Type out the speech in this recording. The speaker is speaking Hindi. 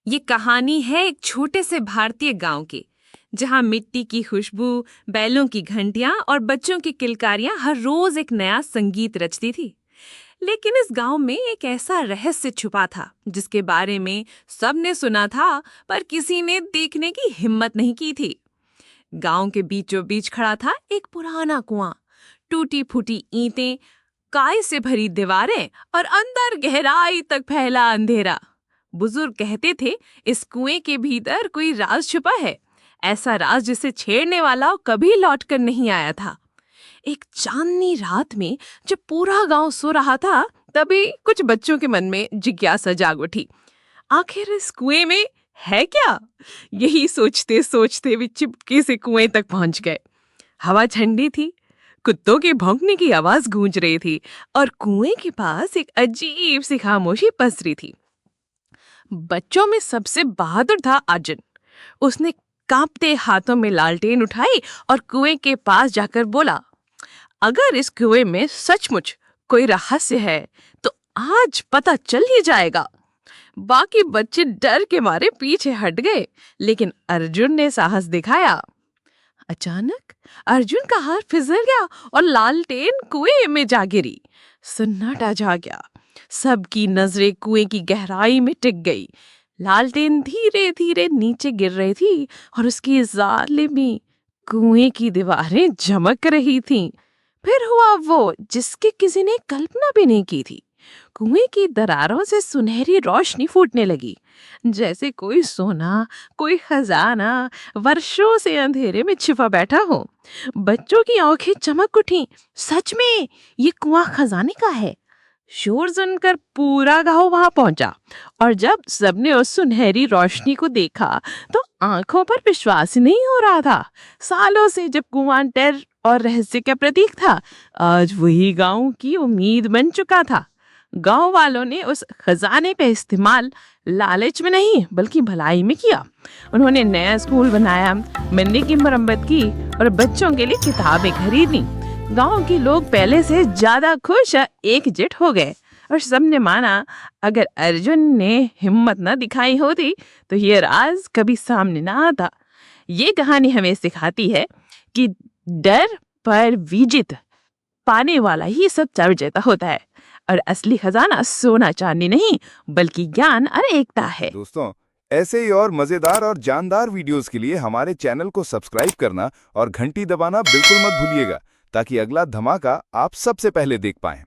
ये कहानी है एक छोटे से भारतीय गांव की, जहां मिट्टी की खुशबू, बैलों की घंटियां और बच्चों की किलकारियां हर रोज एक नया संगीत रचती थी। लेकिन इस गांव में एक ऐसा रहस्य छुपा था जिसके बारे में सबने सुना था, पर किसी ने देखने की हिम्मत नहीं की थी। गांव के बीचों बीच खड़ा था एक पुराना कुआं, टूटी फूटी ईंटें, काई से भरी दीवारें और अंदर गहराई तक फैला अंधेरा। बुजुर्ग कहते थे, इस कुएं के भीतर कोई राज छुपा है, ऐसा राज जिसे छेड़ने वाला कभी लौट कर नहीं आया था। एक चांदनी रात में जब पूरा गांव सो रहा था, तभी कुछ बच्चों के मन में जिज्ञासा जाग उठी। आखिर इस कुएं में है क्या? यही सोचते सोचते वे चुपके से कुएं तक पहुंच गए। हवा ठंडी थी, कुत्तों के भौंकने की आवाज गूंज रही थी और कुएं के पास एक अजीब सी खामोशी पसरी थी। बच्चों में सबसे बहादुर था अर्जुन। उसने कांपते हाथों में लालटेन उठाई और कुएं के पास जाकर बोला, अगर इस कुएं में सचमुच कोई रहस्य है तो आज पता चल ही जाएगा। बाकी बच्चे डर के मारे पीछे हट गए, लेकिन अर्जुन ने साहस दिखाया। अचानक अर्जुन का हाथ फिसल गया और लालटेन कुएं में जा गिरी। सन्नाटा छा गया। सबकी नजरें कुएं की गहराई में टिक गई। लालटेन धीरे धीरे नीचे गिर रही थी और उसकी जाले में कुएं की दीवारें चमक रही थीं। फिर हुआ वो जिसकी किसी ने कल्पना भी नहीं की थी। कुएं की दरारों से सुनहरी रोशनी फूटने लगी, जैसे कोई सोना, कोई खजाना वर्षों से अंधेरे में छिपा बैठा हो। बच्चों की आंखें चमक उठी। सच में ये कुआं खजाने का है। शोर सुनकर पूरा गांव वहां पहुंचा और जब सबने उस सुनहरी रोशनी को देखा तो आंखों पर विश्वास ही नहीं हो रहा था। सालों से जब कुआं डर और रहस्य का प्रतीक था, आज वही गांव की उम्मीद बन चुका था। गांव वालों ने उस खजाने का इस्तेमाल लालच में नहीं बल्कि भलाई में किया। उन्होंने नया स्कूल बनाया, मंदिर की मरम्मत की और बच्चों के लिए किताबें खरीदी। गांव के लोग पहले से ज्यादा खुश और एकजुट हो गए और सबने माना, अगर अर्जुन ने हिम्मत न दिखाई होती तो ये राज कभी सामने ना आता। ये कहानी हमें सिखाती है कि डर पर विजय पाने वाला ही सच्चा विजेता होता है और असली खजाना सोना चांदी नहीं बल्कि ज्ञान और एकता है। दोस्तों, ऐसे ही और मजेदार और जानदार वीडियोस के लिए हमारे चैनल को सब्सक्राइब करना और घंटी दबाना बिल्कुल मत भूलिएगा, ताकि अगला धमाका आप सबसे पहले देख पाएं।